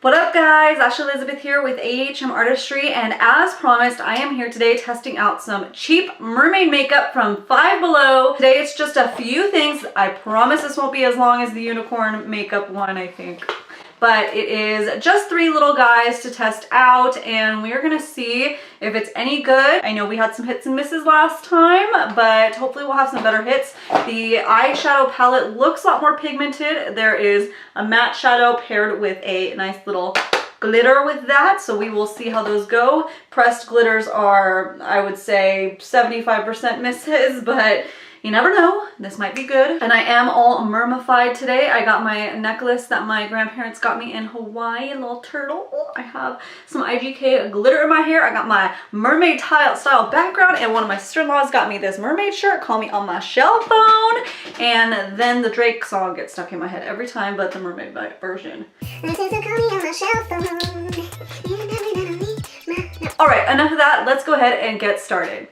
What up guys, Ashley Elizabeth here with AHM Artistry, and as promised I am here today testing out some cheap mermaid makeup from Five Below. Today it's just a few things. I promise this won't be as long as the unicorn makeup one, I think. But it is just 3 little guys to test out, and we're gonna see if it's any good. I know we had some hits and misses last time, but hopefully we'll have some better hits. The eyeshadow palette looks a lot more pigmented. There is a matte shadow paired with a nice little glitter with that, so we will see how those go. Pressed glitters are, I would say, 75% misses, but you never know, this might be good. And I am all mermified today. I got my necklace that my grandparents got me in Hawaii, a little turtle. I have some IGK glitter in my hair. I got my mermaid style background, and one of my sister-in-laws got me this mermaid shirt, Call Me On My Shell Phone. And then the Drake song gets stuck in my head every time, but the mermaid version. All right, enough of that. Let's go ahead and get started.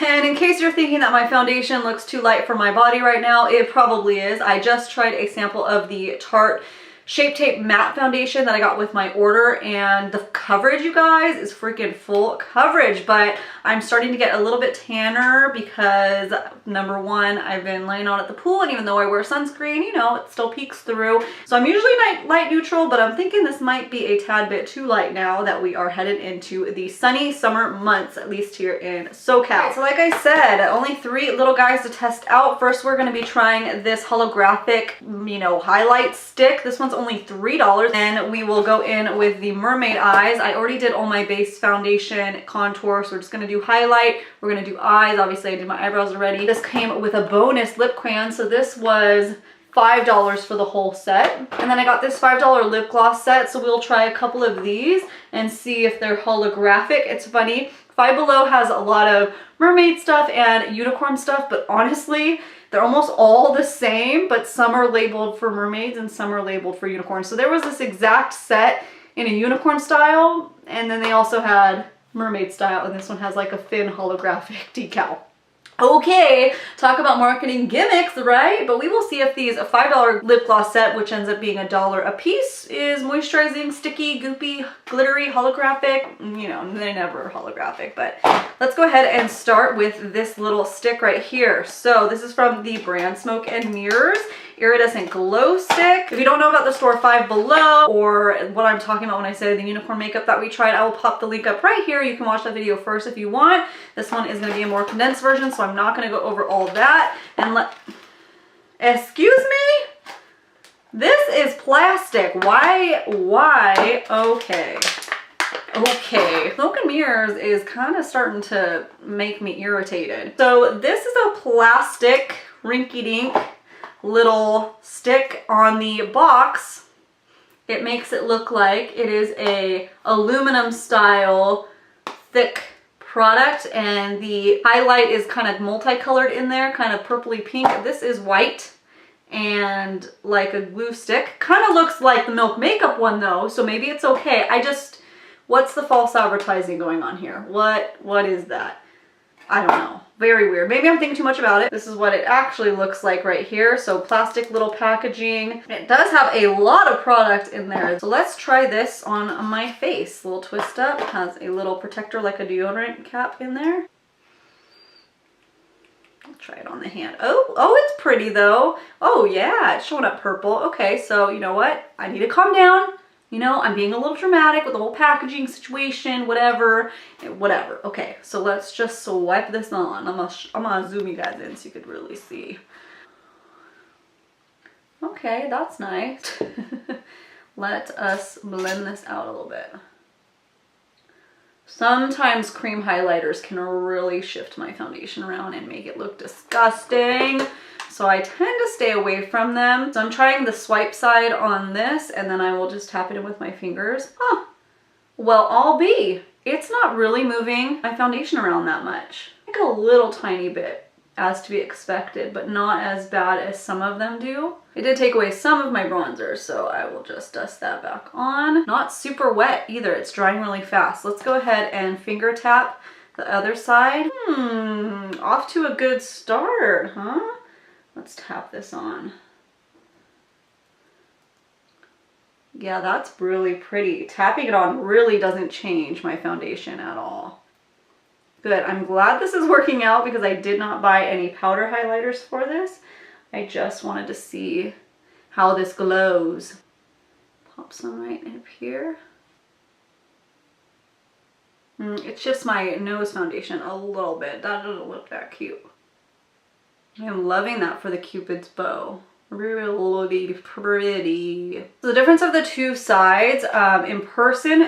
And in case you're thinking that my foundation looks too light for my body right now, it probably is. I just tried a sample of the Tart Shape Tape Matte Foundation that I got with my order, and the coverage, you guys, is freaking full coverage, but I'm starting to get a little bit tanner because, number one, I've been laying out at the pool, and even though I wear sunscreen, you know, it still peeks through. So I'm usually light neutral, but I'm thinking this might be a tad bit too light now that we are headed into the sunny summer months, at least here in SoCal. Right, so like I said, only 3 little guys to test out. First, we're going to be trying this holographic, you know, highlight stick. This one's only $3, and we will go in with the mermaid eyes. I already did all my base foundation, contour, so we're just going to do highlight. We're going to do eyes. Obviously, I did my eyebrows already. This came with a bonus lip crayon, so this was $5 for the whole set. And then I got this $5 lip gloss set, so we'll try a couple of these and see if they're holographic. It's funny, Five Below has a lot of mermaid stuff and unicorn stuff, but honestly, they're almost all the same, but some are labeled for mermaids and some are labeled for unicorns. So there was this exact set in a unicorn style, and then they also had mermaid style, and this one has like a thin holographic decal. Okay, talk about marketing gimmicks, right? But we will see if these $5 lip gloss set, which ends up being $1 a piece, is moisturizing, sticky, goopy, glittery, holographic. You know, they're never holographic, but let's go ahead and start with this little stick right here. So this is from the brand Smoke and Mirrors Iridescent Glow Stick. If you don't know about the store Five Below, or what I'm talking about when I say the unicorn makeup that we tried, I will pop the link up right here. You can watch that video first if you want. This one is going to be a more condensed version, so I'm not going to go over all that. And excuse me? This is plastic. Why? Okay. Smoke and Mirrors is kind of starting to make me irritated. So this is a plastic rinky-dink little stick. On the box, it makes it look like it is a aluminum style thick product, and the highlight is kind of multicolored in there, kind of purpley pink. This is white and like a glue stick. Kind of looks like the Milk Makeup one though, so maybe it's okay. What's the false advertising going on here? What is that? I don't know. Very weird. Maybe I'm thinking too much about it. This is what it actually looks like right here. So plastic little packaging. It does have a lot of product in there. So let's try this on my face. Little twist up. Has a little protector like a deodorant cap in there. I'll try it on the hand. Oh, it's pretty though. Oh yeah, it's showing up purple. Okay, so you know what? I need to calm down. You know, I'm being a little dramatic with the whole packaging situation, whatever. Okay, so let's just swipe this on. I'm gonna zoom you guys in so you could really see. Okay, that's nice. Let us blend this out a little bit. Sometimes cream highlighters can really shift my foundation around and make it look disgusting. So I tend to stay away from them. So I'm trying the swipe side on this, and then I will just tap it in with my fingers. Huh. Well, I'll be. It's not really moving my foundation around that much. Like a little tiny bit, as to be expected, but not as bad as some of them do. It did take away some of my bronzer, so I will just dust that back on. Not super wet either. It's drying really fast. Let's go ahead and finger tap the other side. Off to a good start, huh? Let's tap this on. Yeah, that's really pretty. Tapping it on really doesn't change my foundation at all. Good. I'm glad this is working out because I did not buy any powder highlighters for this. I just wanted to see how this glows. Pop some right up here. It's just my nose foundation a little bit. That doesn't look that cute. I'm loving that for the Cupid's bow. Really pretty. So the difference of the two sides, in person,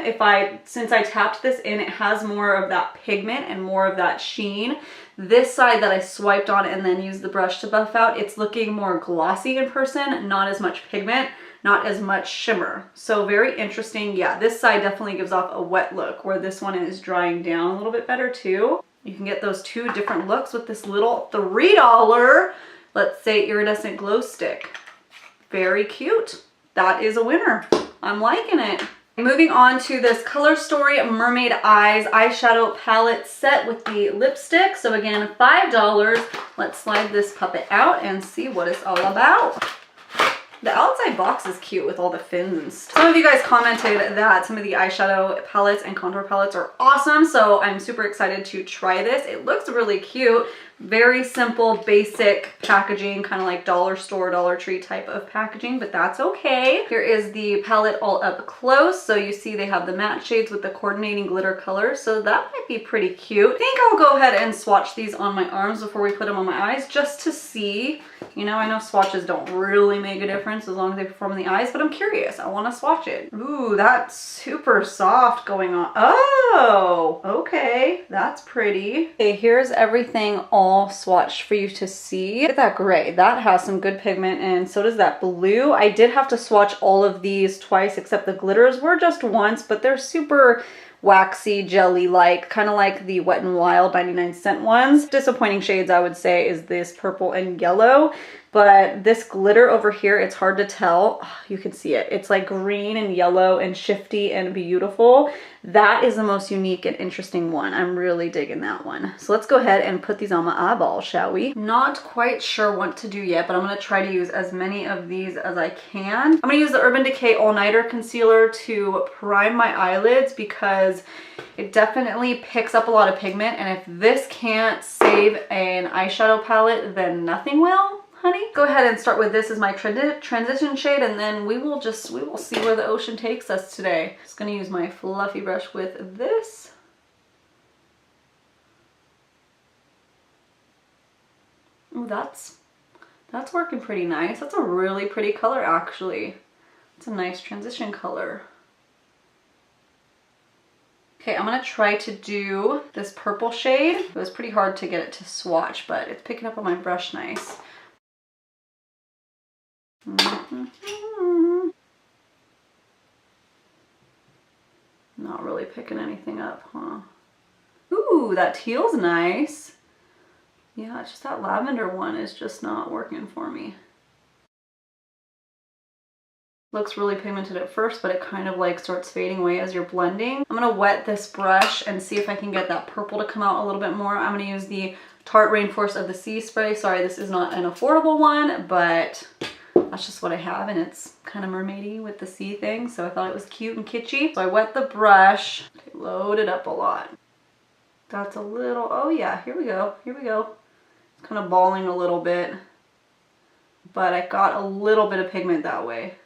since I tapped this in, it has more of that pigment and more of that sheen. This side that I swiped on and then used the brush to buff out, it's looking more glossy in person, not as much pigment, not as much shimmer. So very interesting. Yeah, this side definitely gives off a wet look, where this one is drying down a little bit better too. You can get those two different looks with this little $3, let's say, iridescent glow stick. Very cute. That is a winner. I'm liking it. Moving on to this Color Story Mermaid Eyes eyeshadow palette set with the lipstick. So again, $5. Let's slide this puppet out and see what it's all about. The outside box is cute with all the fins and stuff. Some of you guys commented that some of the eyeshadow palettes and contour palettes are awesome, so I'm super excited to try this. It looks really cute. Very simple, basic packaging, kind of like dollar store, Dollar Tree type of packaging, but that's okay. Here is the palette all up close. So you see they have the matte shades with the coordinating glitter colors. So that might be pretty cute. I think I'll go ahead and swatch these on my arms before we put them on my eyes, just to see. You know, I know swatches don't really make a difference as long as they perform in the eyes, but I'm curious. I want to swatch it. Ooh, that's super soft going on. Oh, okay. That's pretty. Okay, here's everything all swatched for you to see. Look at that gray. That has some good pigment, and so does that blue. I did have to swatch all of these twice, except the glitters were just once, but they're super waxy, jelly-like, kind of like the Wet n Wild 99-cent ones. Disappointing shades, I would say, is this purple and yellow, but this glitter over here, it's hard to tell. Oh, you can see it. It's like green and yellow and shifty and beautiful. That is the most unique and interesting one. I'm really digging that one. So let's go ahead and put these on my eyeball, shall we? Not quite sure what to do yet, but I'm going to try to use as many of these as I can. I'm going to use the Urban Decay All Nighter Concealer to prime my eyelids because it definitely picks up a lot of pigment, and if this can't save an eyeshadow palette, then nothing will. Honey, go ahead and start with this as my transition shade, and then we will see where the ocean takes us today. Just gonna use my fluffy brush with this. Ooh, that's working pretty nice. That's a really pretty color, actually. It's a nice transition color. Okay, I'm gonna try to do this purple shade. It was pretty hard to get it to swatch, but it's picking up on my brush nice. Not really picking anything up, huh? Ooh, that teal's nice. Yeah, it's just that lavender one is just not working for me. Looks really pigmented at first, but it kind of like starts fading away as you're blending. I'm gonna wet this brush and see if I can get that purple to come out a little bit more. I'm gonna use the Tart Rainforest of the Sea spray. Sorry, this is not an affordable one, but that's just what I have, and it's kind of mermaidy with the sea thing, so I thought it was cute and kitschy. So I wet the brush, load it up a lot. That's a little, oh yeah, here we go, here we go. It's kind of balling a little bit, but I got a little bit of pigment that way.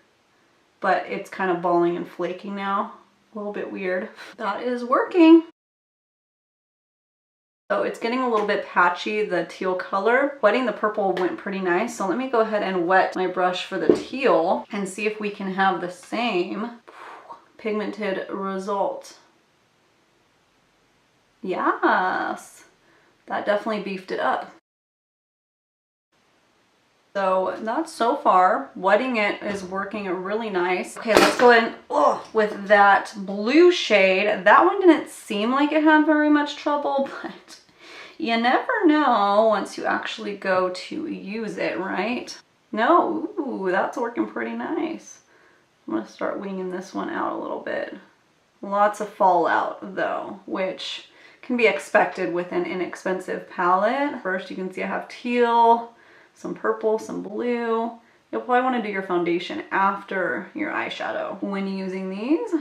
But it's kind of balling and flaking now. A little bit weird. That is working. So it's getting a little bit patchy, the teal color. Wetting the purple went pretty nice. So let me go ahead and wet my brush for the teal and see if we can have the same pigmented result. Yes, that definitely beefed it up. So that's so far. Wetting it is working really nice. Okay, let's go in with that blue shade. That one didn't seem like it had very much trouble, but you never know once you actually go to use it, right? No, ooh, that's working pretty nice. I'm gonna start winging this one out a little bit. Lots of fallout though, which can be expected with an inexpensive palette. First, you can see I have teal, some purple, some blue. You'll probably want to do your foundation after your eyeshadow when using these.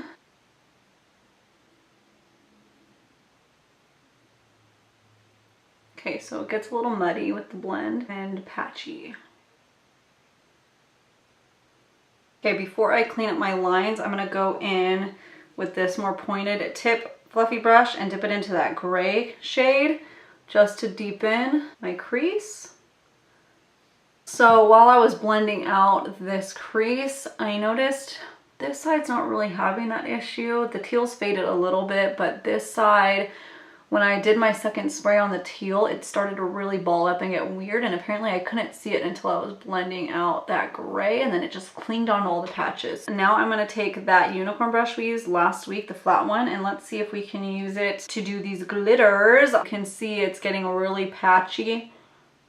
Okay, so it gets a little muddy with the blend and patchy. Okay, before I clean up my lines, I'm gonna go in with this more pointed tip fluffy brush and dip it into that gray shade just to deepen my crease. So while I was blending out this crease, I noticed this side's not really having that issue. The teal's faded a little bit, but this side, when I did my second spray on the teal, it started to really ball up and get weird, and apparently I couldn't see it until I was blending out that gray, and then it just clinged on all the patches. And now I'm gonna take that unicorn brush we used last week, the flat one, and let's see if we can use it to do these glitters. You can see it's getting really patchy,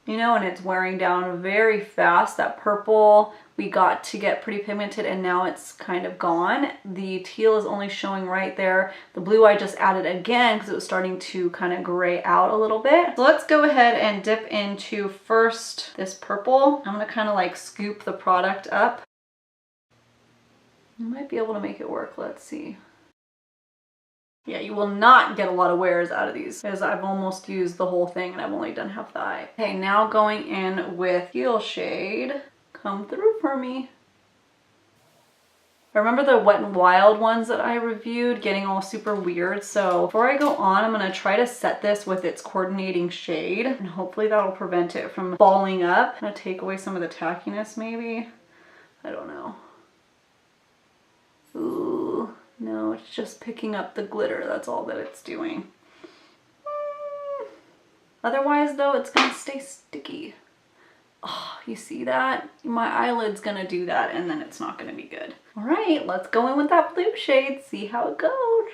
you know, and it's wearing down very fast. That purple we got to get pretty pigmented, and now it's kind of gone. The teal is only showing right there. The blue I just added again because it was starting to kind of gray out a little bit. So let's go ahead and dip into first this purple. I'm gonna kind of like scoop the product up. I might be able to make it work. Let's see. Yeah, you will not get a lot of wears out of these because I've almost used the whole thing and I've only done half the eye. Okay, now going in with teal shade. Come through for me. I remember the Wet n Wild ones that I reviewed getting all super weird, so before I go on, I'm gonna try to set this with its coordinating shade, and hopefully that'll prevent it from balling up. I'm gonna take away some of the tackiness maybe. I don't know. Ooh, no, it's just picking up the glitter. That's all that it's doing. Otherwise though, it's gonna stay sticky. Oh, you see that? My eyelid's gonna do that and then it's not gonna be good. All right, let's go in with that blue shade, see how it goes.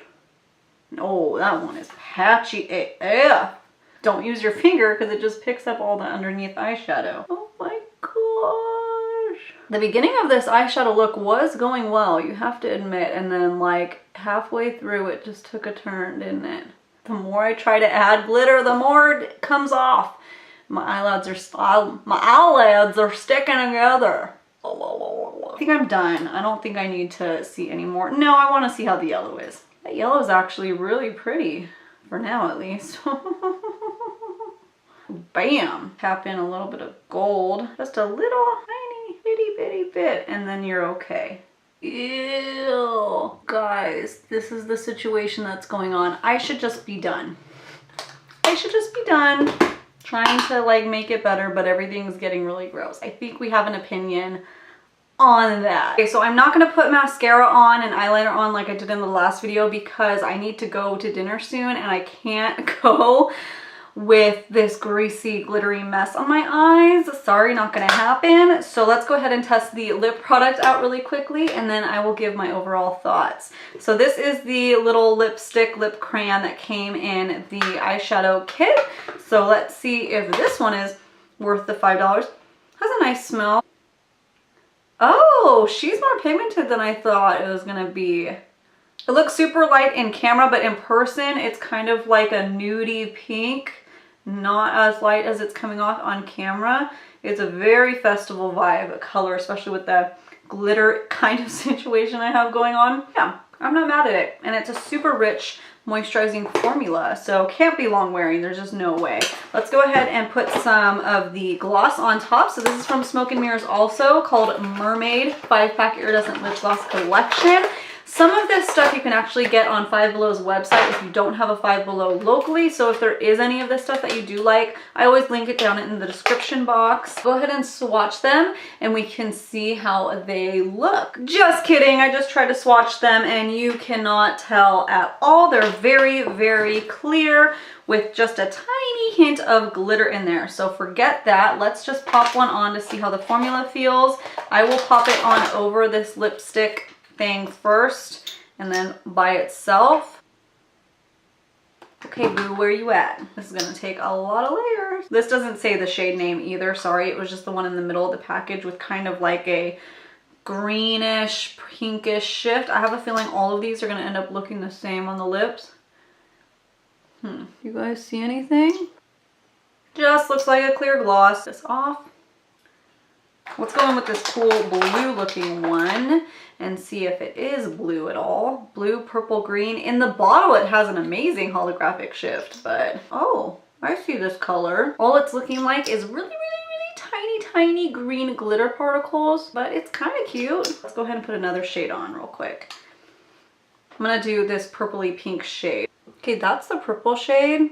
Oh, that one is patchy AF. Don't use your finger because it just picks up all the underneath eyeshadow. Oh my gosh. The beginning of this eyeshadow look was going well, you have to admit, and then like halfway through it just took a turn, didn't it? The more I try to add glitter, the more it comes off. My eyelids are sticking together. I think I'm done. I don't think I need to see any more. No, I want to see how the yellow is. That yellow is actually really pretty, for now at least. Bam! Tap in a little bit of gold. Just a little tiny bitty bit, and then you're okay. Ew. Guys, this is the situation that's going on. I should just be done. I should just be done. Trying to like make it better, but everything's getting really gross. I think we have an opinion on that. Okay, so I'm not gonna put mascara on and eyeliner on like I did in the last video because I need to go to dinner soon and I can't go with this greasy glittery mess on my eyes. Sorry, not gonna happen. So let's go ahead and test the lip product out really quickly and then I will give my overall thoughts. So this is the little lipstick lip crayon that came in the eyeshadow kit. So let's see if this one is worth the $5. Has a nice smell. Oh, she's more pigmented than I thought it was gonna be. It looks super light in camera, but in person it's kind of like a nudie pink. Not as light as it's coming off on camera. It's a very festival vibe color, especially with the glitter kind of situation I have going on. Yeah, I'm not mad at it. And it's a super rich moisturizing formula, so can't be long wearing. There's just no way. Let's go ahead and put some of the gloss on top. So this is from Smoke and Mirrors also, called Mermaid 5-pack Iridescent Lip Gloss Collection. Some of this stuff you can actually get on Five Below's website if you don't have a Five Below locally. So if there is any of this stuff that you do like, I always link it down in the description box. Go ahead and swatch them and we can see how they look. Just kidding, I just tried to swatch them and you cannot tell at all. They're very, very clear with just a tiny hint of glitter in there. So forget that. Let's just pop one on to see how the formula feels. I will pop it on over this lipstick thing first and then by itself. Okay, boo, where you at? This is gonna take a lot of layers. This doesn't say the shade name either, sorry. It was just the one in the middle of the package with kind of like a greenish, pinkish shift. I have a feeling all of these are gonna end up looking the same on the lips. You guys see anything? Just looks like a clear gloss. This off. Let's go in with this cool blue looking one and see if it is blue at all. Blue, purple, green. In the bottle, it has an amazing holographic shift, but oh, I see this color. All it's looking like is really tiny green glitter particles, but it's kind of cute. Let's go ahead and put another shade on real quick. I'm gonna do this purpley pink shade. Okay, that's the purple shade.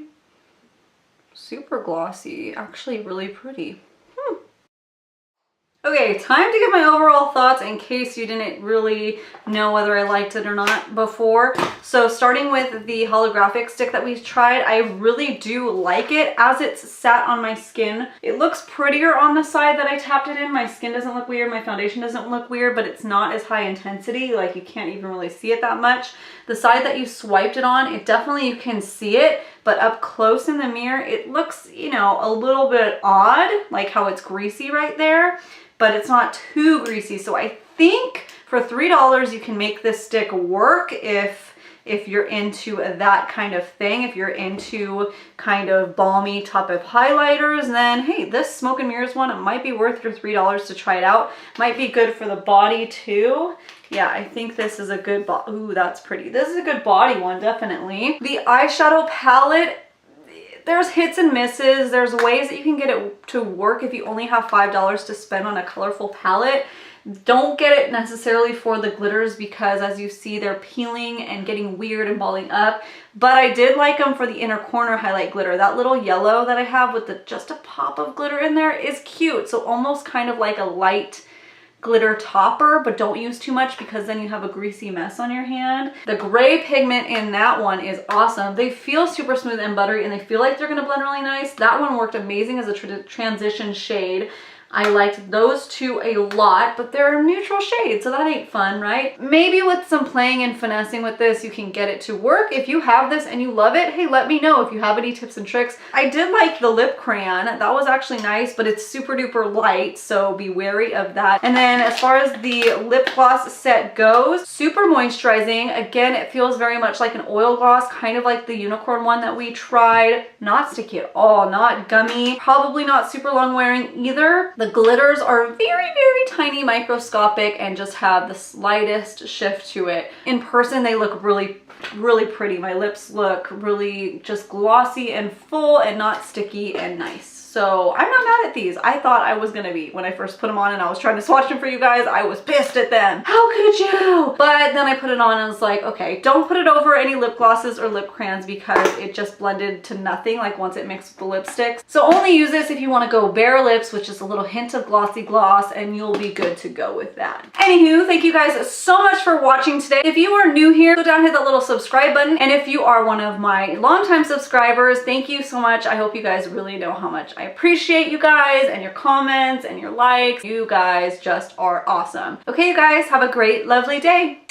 Super glossy, actually really pretty. Okay, time to give my overall thoughts in case you didn't really know whether I liked it or not before. So starting with the holographic stick that we tried, I really do like it as it's sat on my skin. It looks prettier on the side that I tapped it in. My skin doesn't look weird, my foundation doesn't look weird, but it's not as high intensity. Like you can't even really see it that much. The side that you swiped it on, it definitely, you can see it, but up close in the mirror, it looks, you know, a little bit odd, like how it's greasy right there. But it's not too greasy. So I think for $3 you can make this stick work if you're into that kind of thing. If you're into kind of balmy type of highlighters, then hey, this Smoke and Mirrors one, it might be worth your $3 to try it out. Might be good for the body too. Yeah, I think this is a good ooh, that's pretty. This is a good body one, definitely. The eyeshadow palette, there's hits and misses. There's ways that you can get it to work if you only have $5 to spend on a colorful palette. Don't get it necessarily for the glitters because as you see, they're peeling and getting weird and balling up. But I did like them for the inner corner highlight glitter. That little yellow that I have with just a pop of glitter in there is cute. So almost kind of like a light glitter topper, but don't use too much because then you have a greasy mess on your hand. The gray pigment in that one is awesome. They feel super smooth and buttery and they feel like they're gonna blend really nice. That one worked amazing as a transition shade. I liked those two a lot, but they're neutral shades, so that ain't fun, right? Maybe with some playing and finessing with this, you can get it to work. If you have this and you love it, hey, let me know if you have any tips and tricks. I did like the lip crayon. That was actually nice, but it's super duper light, so be wary of that. And then as far as the lip gloss set goes, super moisturizing. Again, it feels very much like an oil gloss, kind of like the unicorn one that we tried. Not sticky at all, not gummy, probably not super long wearing either. The glitters are very tiny, microscopic, and just have the slightest shift to it. In person, they look really pretty. My lips look really just glossy and full and not sticky and nice. So I'm not mad at these. I thought I was gonna be when I first put them on and I was trying to swatch them for you guys. I was pissed at them. How could you? But then I put it on and was like, okay, don't put it over any lip glosses or lip crayons because it just blended to nothing like once it mixed with the lipsticks. So only use this if you want to go bare lips with just a little hint of glossy gloss and you'll be good to go with that. Anywho, thank you guys so much for watching today. If you are new here, go down and hit that little subscribe button. And if you are one of my longtime subscribers, thank you so much. I hope you guys really know how much I appreciate you guys and your comments and your likes. You guys just are awesome. Okay, you guys, have a great, lovely day.